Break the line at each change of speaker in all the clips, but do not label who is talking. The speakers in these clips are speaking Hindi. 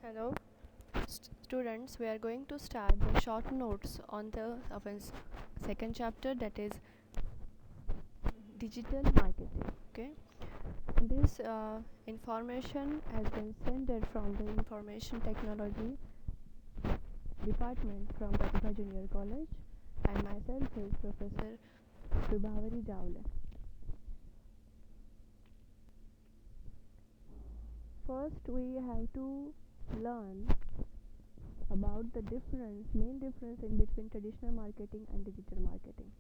Hello, students. We are going to start the short notes on the second chapter, that is digital marketing. Okay, this information has been centered from the information technology department from Pratibha Junior College, and myself is Professor Prabhavari Javle. First, we have to learn about the main difference in between traditional marketing and digital marketing.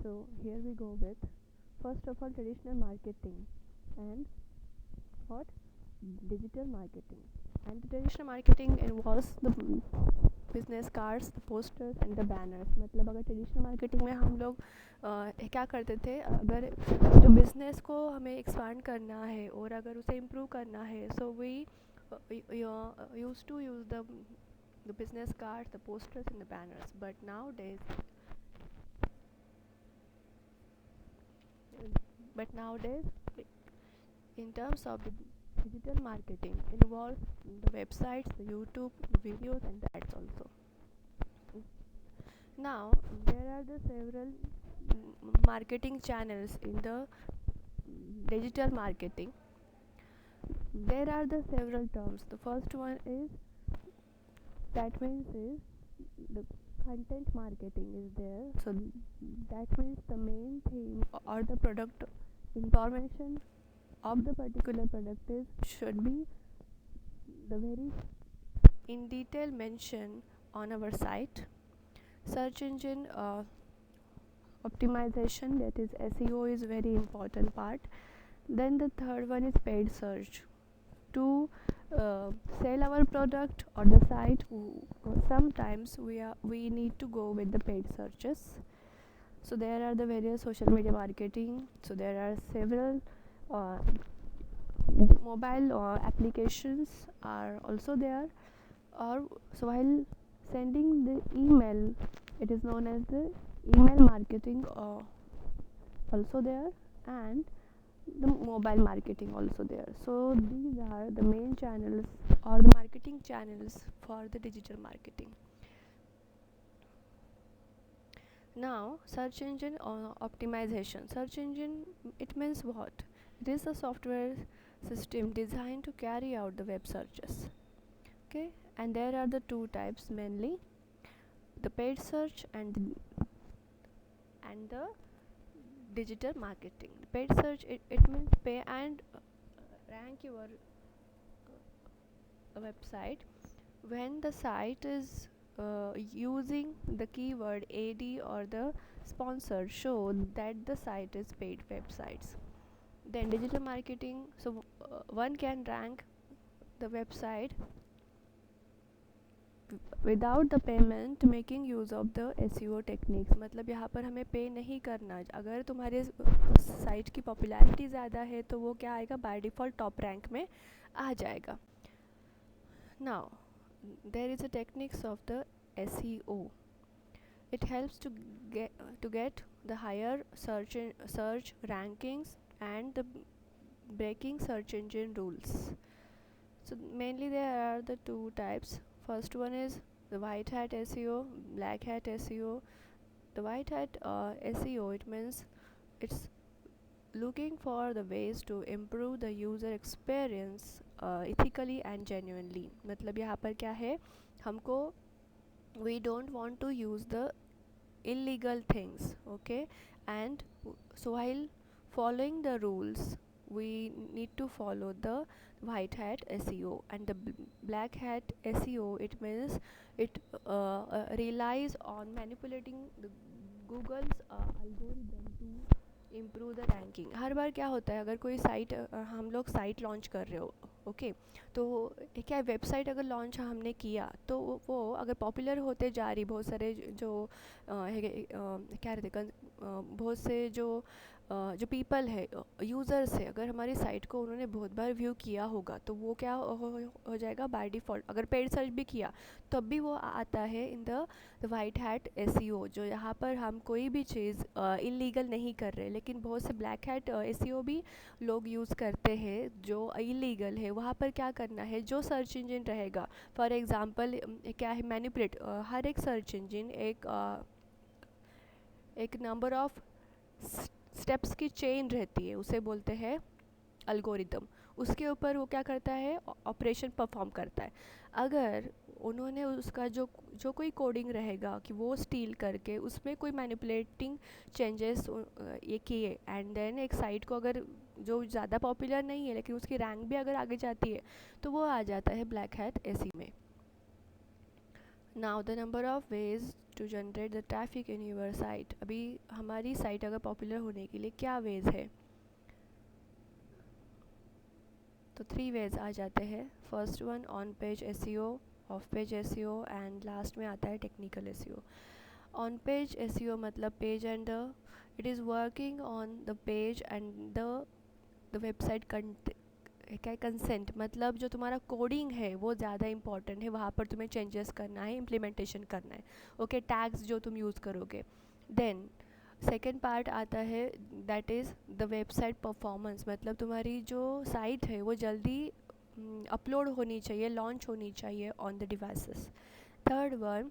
So here we go with, first of all, traditional marketing and what? Digital marketing. And the traditional marketing involves the business cards, the posters and the banners. मतलब अगर ट्रेडिशनल मार्केटिंग में हम लोग क्या करते थे, अगर जो बिज़नेस को हमें एक्सपांड करना है और अगर उसे इम्प्रूव करना है, so we used to use the business cards, the posters and the banners. But nowadays, in terms of the digital marketing, involves the websites, the YouTube, the videos and the ads also. Now there are the several marketing channels in the digital marketing. There are the several terms. The first one is, that means is the content marketing is there. So that means the main theme or the product information of the particular product should be the very in detail mention on our site. Search engine optimization, that is SEO, is very important part. Then the third one is paid search. To sell our product or the site, sometimes we need to go with the paid searches. So there are the various social media marketing. So there are several mobile applications are also there. Or so while sending the email, it is known as the email marketing also there, and the mobile marketing also there. So these are the main channels or the marketing channels for the digital marketing. Now, search engine optimization. Search engine, it means what? It is a software system designed to carry out the web searches. Okay, and there are the two types mainly: the paid search and the digital marketing. The paid search, it means pay and rank your website when the site is using the keyword AD or the sponsored show that the site is paid websites. Then digital marketing, so one can rank the website without the payment, making use of the SEO techniques. मतलब यहाँ पर हमें पे नहीं करना. अगर तुम्हारे साइट की पॉपुलैरिटी ज़्यादा है तो वो क्या आएगा, बाय डिफ़ॉल्ट टॉप रैंक में आ जाएगा. Now there is a techniques of the SEO. It helps to get the higher search rankings and the breaking search engine rules. So mainly there are the two types. First one is the white hat SEO, black hat SEO. The white hat SEO, it means it's looking for the ways to improve the user experience ethically and genuinely. मतलब यहाँ पर क्या है, हमको we don't want to use the illegal things, okay, and so while following the rules we need to follow the white hat SEO. And the black hat SEO, it means it relies on manipulating the Google's algorithm to improve the ranking. हर बार क्या होता है, अगर कोई साइट हम लोग साइट लॉन्च कर रहे हो, ओके, तो क्या वेबसाइट अगर लॉन्च हमने किया तो वो अगर पॉपुलर होते जा रही, बहुत सारे जो क्या रहते बहुत से जो जो पीपल है, यूज़र्स है, अगर हमारी साइट को उन्होंने बहुत बार व्यू किया होगा तो वो क्या हो जाएगा बाय डिफ़ॉल्ट। अगर पेड सर्च भी किया तब भी वो आता है in the white hat SEO, जो यहाँ पर हम कोई भी चीज़ इलीगल नहीं कर रहे, लेकिन बहुत से ब्लैक हैट एसईओ भी लोग यूज़ करते हैं जो इलीगल है। वहाँ पर क्या करना है, जो सर्च इंजन रहेगा, फॉर एग्ज़ाम्पल क्या है, मैनिपुलेट, हर एक सर्च इंजन एक नंबर ऑफ स्टेप्स की चेन रहती है, उसे बोलते हैं अल्गोरिदम। उसके ऊपर वो क्या करता है, ऑपरेशन परफॉर्म करता है। अगर उन्होंने उसका जो जो कोई कोडिंग रहेगा कि वो स्टील करके उसमें कोई मैनिपुलेटिंग चेंजेस ये किए, एंड देन एक साइट को अगर जो ज़्यादा पॉपुलर नहीं है लेकिन उसकी रैंक भी अगर आगे जाती है तो वो आ जाता है ब्लैक हैट एसी में। Now the number of ways to generate the traffic in your site. अभी हमारी साइट अगर पॉपुलर होने के लिए क्या वेज है, तो 3 वेज आ जाते हैं। First one on page SEO, off page SEO, and last में आता है technical SEO. On page SEO मतलब page and the, it is working on the page and the website क्या कंसेंट, मतलब जो तुम्हारा कोडिंग है वो ज़्यादा इंपॉर्टेंट है, वहाँ पर तुम्हें चेंजेस करना है, इम्प्लीमेंटेशन करना है, ओके, टैग्स जो तुम यूज़ करोगे। देन सेकेंड पार्ट आता है that is the website performance, मतलब तुम्हारी जो साइट है वो जल्दी अपलोड होनी चाहिए, लॉन्च होनी चाहिए on the devices. Third one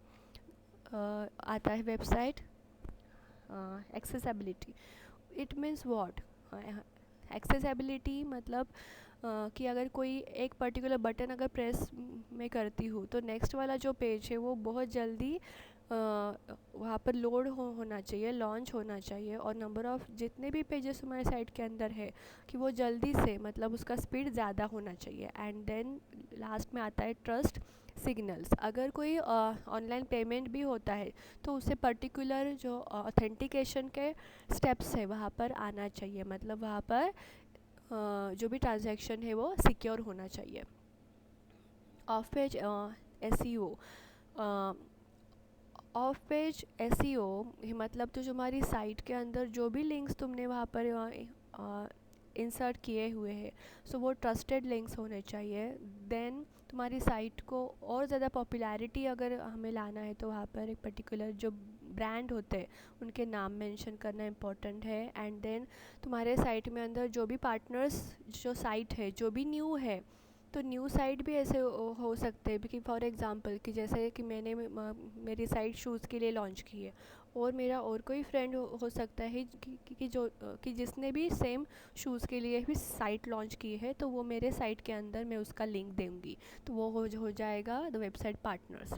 आता है website accessibility. It means what, accessibility मतलब कि अगर कोई एक पर्टिकुलर बटन अगर प्रेस में करती हूँ तो नेक्स्ट वाला जो पेज है वो बहुत जल्दी वहाँ पर लोड होना चाहिए, लॉन्च होना चाहिए, और नंबर ऑफ़ जितने भी पेजेस हमारे साइट के अंदर है कि वो जल्दी से, मतलब उसका स्पीड ज़्यादा होना चाहिए। एंड देन लास्ट में आता है ट्रस्ट सिग्नल्स। अगर कोई ऑनलाइन पेमेंट भी होता है तो उसे पर्टिकुलर जो ऑथेंटिकेशन के स्टेप्स है वहाँ पर आना चाहिए, मतलब वहाँ पर जो भी ट्रांजैक्शन है वो सिक्योर होना चाहिए। Of page SEO, off page SEO मतलब तो जो हमारी साइट के अंदर जो भी लिंक्स तुमने वहाँ पर इंसर्ट किए हुए हैं, सो वो ट्रस्टेड लिंक्स होने चाहिए। देन तुम्हारी साइट को और ज़्यादा पॉपुलैरिटी अगर हमें लाना है तो वहाँ पर एक पर्टिकुलर जो ब्रांड होते हैं उनके नाम मेंशन करना इम्पोर्टेंट है। एंड देन तुम्हारे साइट में अंदर जो भी पार्टनर्स, जो साइट है जो भी न्यू है, तो न्यू साइट भी ऐसे हो सकते हैं कि फॉर एग्ज़ाम्पल कि जैसे कि मैंने मेरी साइट शूज़ के लिए लॉन्च की है और मेरा और कोई फ्रेंड हो सकता है कि जो कि जिसने भी सेम शूज़ के लिए भी साइट लॉन्च की है, तो वो मेरे साइट के अंदर मैं उसका लिंक दूँगी, तो वो हो जाएगा the website partners.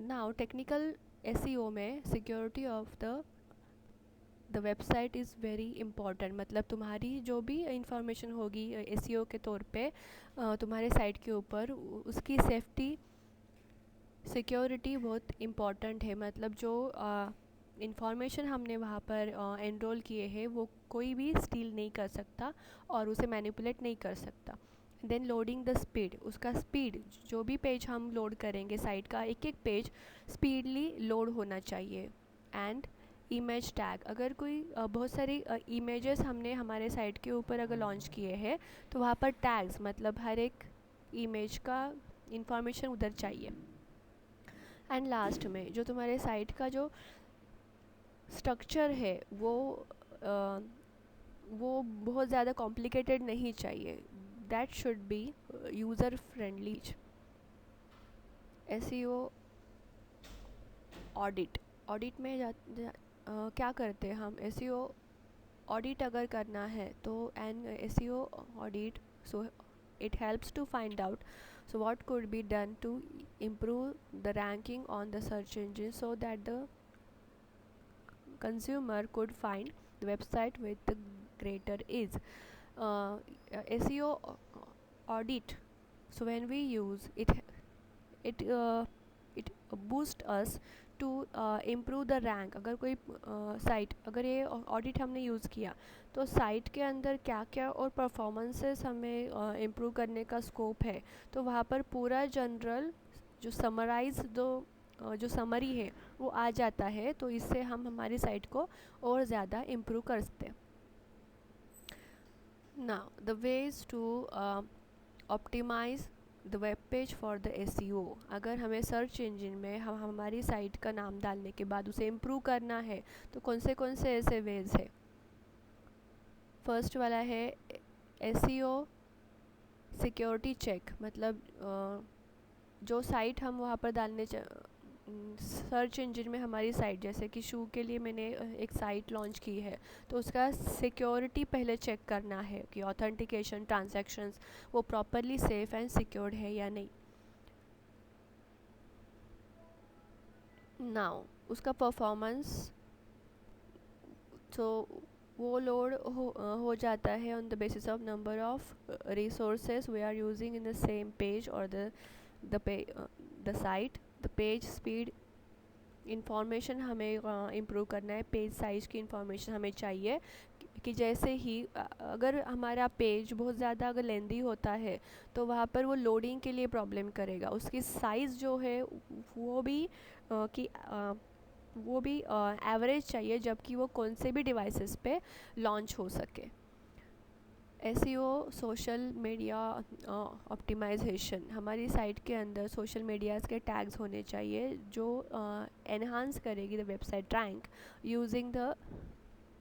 Now technical SEO में security of the website is very important, मतलब तुम्हारी जो भी इंफॉर्मेशन होगी एसईओ के तौर पे तुम्हारे साइट के ऊपर, उसकी सेफ्टी सिक्योरिटी बहुत इम्पॉर्टेंट है। मतलब जो इंफॉर्मेशन हमने वहाँ पर एनरोल किए हैं वो कोई भी स्टील नहीं कर सकता और उसे मैनिपुलेट नहीं कर सकता। देन लोडिंग द स्पीड, उसका स्पीड, जो भी पेज हम लोड करेंगे साइट का एक एक पेज स्पीडली लोड होना चाहिए। एंड इमेज टैग, अगर कोई बहुत सारी इमेजेस हमने हमारे साइट के ऊपर अगर लॉन्च किए हैं तो वहाँ पर टैग्स, मतलब हर एक इमेज का इंफॉर्मेशन उधर चाहिए। एंड लास्ट में जो तुम्हारे साइट का जो स्ट्रक्चर है वो बहुत ज़्यादा कॉम्प्लिकेटेड नहीं चाहिए, that should be user friendly. SEO audit, audit में क्या करते हैं हम, एसईओ ऑडिट अगर करना है तो an SEO audit, so it helps to find out so what could be done to improve the ranking on the search engine so that the consumer could find the website with the greater ease. SEO audit, so when we use it, it boost us to improve the rank. अगर कोई साइट, अगर ये ऑडिट हमने यूज़ किया तो साइट के अंदर क्या क्या और परफॉर्मेंसेस हमें इम्प्रूव करने का स्कोप है, तो वहाँ पर पूरा जनरल जो समराइज दो जो समरी है वो आ जाता है, तो इससे हम हमारी साइट को और ज़्यादा इम्प्रूव कर सकते हैं. Now the ways to optimise the web page for the SEO. अगर हमें सर्च इंजन में हम हमारी साइट का नाम डालने के बाद उसे इम्प्रूव करना है तो कौन से ऐसे वेज है. फर्स्ट वाला है SEO सिक्योरिटी चेक. मतलब जो साइट हम वहाँ पर डालने सर्च इंजन में हमारी साइट, जैसे कि शू के लिए मैंने एक साइट लॉन्च की है, तो उसका सिक्योरिटी पहले चेक करना है कि ऑथेंटिकेशन ट्रांजैक्शंस वो प्रॉपरली सेफ एंड सिक्योर्ड है या नहीं. नाउ उसका परफॉर्मेंस तो वो लोड हो जाता है on the basis of number of resources we are using in the same page और the site. The page speed information हमें इम्प्रूव करना है. पेज साइज़ की इंफॉर्मेशन हमें चाहिए कि जैसे ही अगर हमारा पेज बहुत ज़्यादा अगर लेंदी होता है तो वहाँ पर वो लोडिंग के लिए प्रॉब्लम करेगा. उसकी साइज़ जो है वो भी वो भी एवरेज चाहिए, जबकि वो कौन से भी डिवाइसेस पे लॉन्च हो सके. SEO social media optimisation. हमारी साइट के अंदर सोशल मीडियाज़ के टैग्स होने चाहिए जो एनहांस करेगी the website rank using the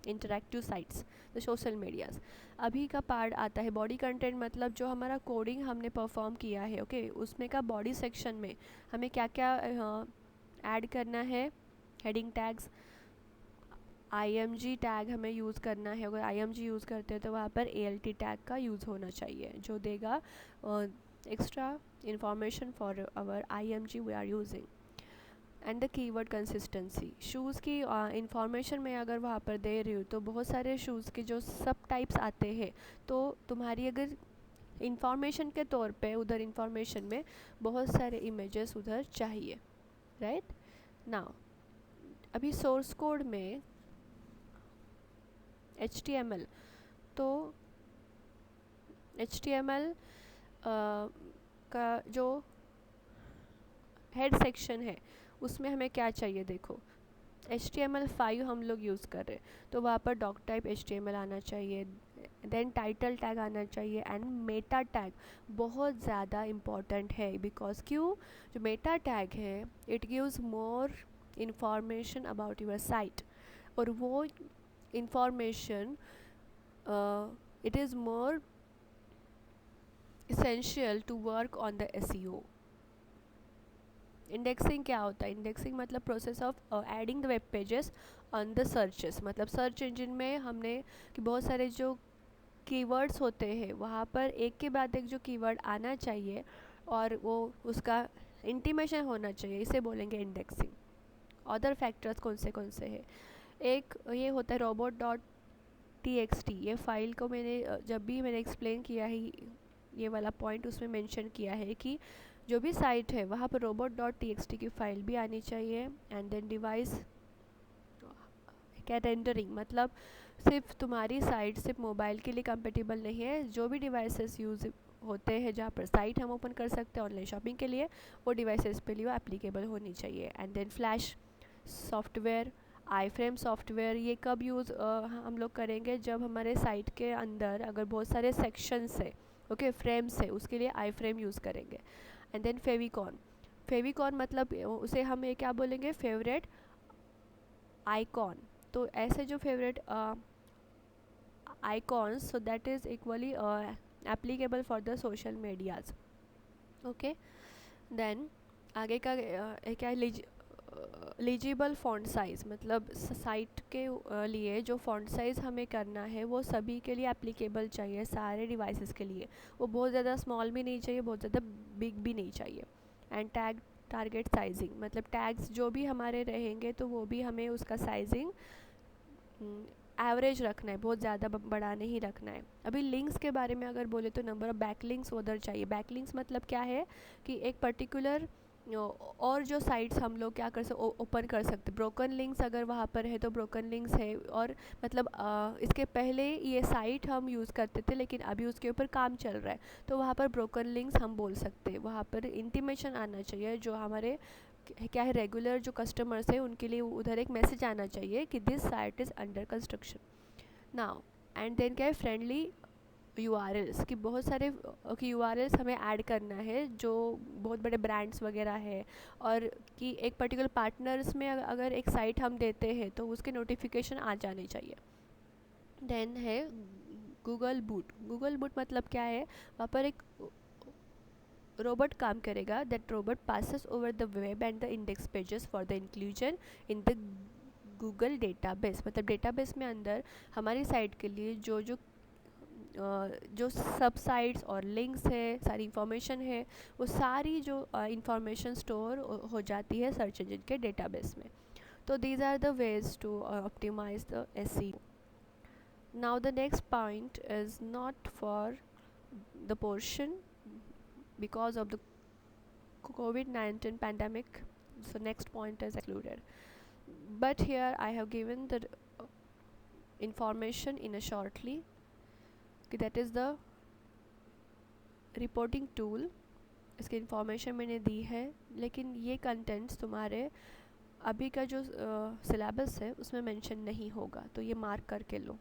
interactive sites the social medias. अभी का पार्ट आता है बॉडी कंटेंट. मतलब जो हमारा कोडिंग हमने परफॉर्म किया है, ओके, उसमें का बॉडी सेक्शन में हमें क्या क्या ऐड करना है. हेडिंग टैग्स, IMG टैग हमें यूज़ करना है. अगर IMG यूज़ करते हैं तो वहाँ पर ALT टैग का यूज़ होना चाहिए जो देगा extra information for our IMG we are using. And the keyword consistency. Shoes की इंफॉर्मेशन में अगर वहाँ पर दे रही हूँ तो बहुत सारे शूज़ के जो सब टाइप्स आते हैं, तो तुम्हारी अगर इंफॉर्मेशन के तौर पे उधर इंफॉर्मेशन में बहुत सारे इमेजेस उधर चाहिए, राइट. नाउ अभी सोर्स कोड में HTML. तो HTML का जो हेड सेक्शन है उसमें हमें क्या चाहिए. देखो HTML5 हम लोग यूज़ कर रहे हैं तो वहाँ पर डॉक टाइप HTML आना चाहिए. देन टाइटल टैग आना चाहिए एंड मेटा टैग बहुत ज़्यादा इम्पॉर्टेंट है. बिकॉज क्यों, जो मेटा टैग है it gives more information about your site. और वो information it is more essential to work on the SEO. Indexing क्या होता है. इंडेक्सिंग मतलब process of adding the web pages on the searches. मतलब सर्च इंजन में हमने कि बहुत सारे जो कीवर्ड्स होते हैं वहाँ पर एक के बाद एक जो कीवर्ड आना चाहिए और वो उसका इंटीमेशन होना चाहिए, इसे बोलेंगे इंडेक्सिंग. अदर फैक्टर्स कौन से हैं. एक ये होता है robot.txt. ये फाइल को मैंने जब भी मैंने एक्सप्लेन किया है ये वाला पॉइंट उसमें मेंशन किया है कि जो भी साइट है वहाँ पर robot.txt की फ़ाइल भी आनी चाहिए. एंड देन डिवाइस क्या रेंडरिंग. मतलब सिर्फ तुम्हारी साइट सिर्फ मोबाइल के लिए कंपेटिबल नहीं है. जो भी डिवाइसेस यूज़ होते हैं जहाँ पर साइट हम ओपन कर सकते हैं ऑनलाइन शॉपिंग के लिए, वो डिवाइसेस पे लिए वो एप्लीकेबल होनी चाहिए. And then flash software, iFrame software. ये कब यूज़ हम लोग करेंगे, जब हमारे साइट के अंदर अगर बहुत सारे सेक्शंस है, ओके, फ्रेम्स है, उसके लिए iFrame यूज़ करेंगे. एंड देन फेविकॉन मतलब उसे हम ये क्या बोलेंगे, फेवरेट आइकॉन. तो ऐसे जो favourite icons, so that is equally applicable for the social medias. Okay, then आगे का क्या लीजिबल फ़ॉन्ट साइज़. मतलब साइट के लिए जो फ़ॉन्ट साइज़ हमें करना है वो सभी के लिए एप्लीकेबल चाहिए, सारे डिवाइसेस के लिए. वो बहुत ज़्यादा स्मॉल भी नहीं चाहिए, बहुत ज़्यादा बिग भी नहीं चाहिए. And target sizing. मतलब टैग्स जो भी हमारे रहेंगे तो वो भी हमें उसका साइजिंग एवरेज रखना है, बहुत ज़्यादा बड़ा नहीं रखना है. अभी लिंक्स के बारे में अगर बोले तो नंबर ऑफ़ बैकलिंक्स उधर चाहिए. बैकलिंक्स मतलब क्या है कि एक पर्टिकुलर और जो साइट्स हम लोग क्या कर सकते ओपन कर सकते. ब्रोकन लिंक्स अगर वहाँ पर है तो ब्रोकन लिंक्स है. और मतलब इसके पहले ये साइट हम यूज़ करते थे लेकिन अभी उसके ऊपर काम चल रहा है तो वहाँ पर ब्रोकन लिंक्स हम बोल सकते हैं. वहाँ पर इंटीमेशन आना चाहिए जो हमारे क्या है, रेगुलर जो कस्टमर्स है उनके लिए उधर एक मैसेज आना चाहिए कि this site is under construction now. And then क्या है, फ्रेंडली URLs कि बहुत सारे URLs हमें ऐड करना है जो बहुत बड़े ब्रांड्स वगैरह है, और कि एक पर्टिकुलर पार्टनर्स में अगर एक साइट हम देते हैं तो उसके नोटिफिकेशन आ जाने चाहिए। देन है गूगल बूट। गूगल बूट मतलब क्या है, वहाँ पर एक रोबोट काम करेगा। That robot passes over the web and the index pages for the inclusion in the Google database. मतलब डेटाबेस में अंदर हमारी साइट के लिए जो सब साइट्स और लिंक्स है, सारी इंफॉर्मेशन है, वो सारी जो इंफॉर्मेशन स्टोर हो जाती है सर्च इंजन के डेटाबेस में। तो these are the ways to optimise the SEO. Now the next point is not for the portion because of the COVID-19 pandemic, so next point is excluded, but here I have given the information in a shortly, that is the reporting tool। इसकी इन्फॉर्मेशन मैंने दी है, लेकिन ये कंटेंट्स तुम्हारे अभी का जो सिलेबस है उसमें मेंशन नहीं होगा, तो ये मार्क करके लो।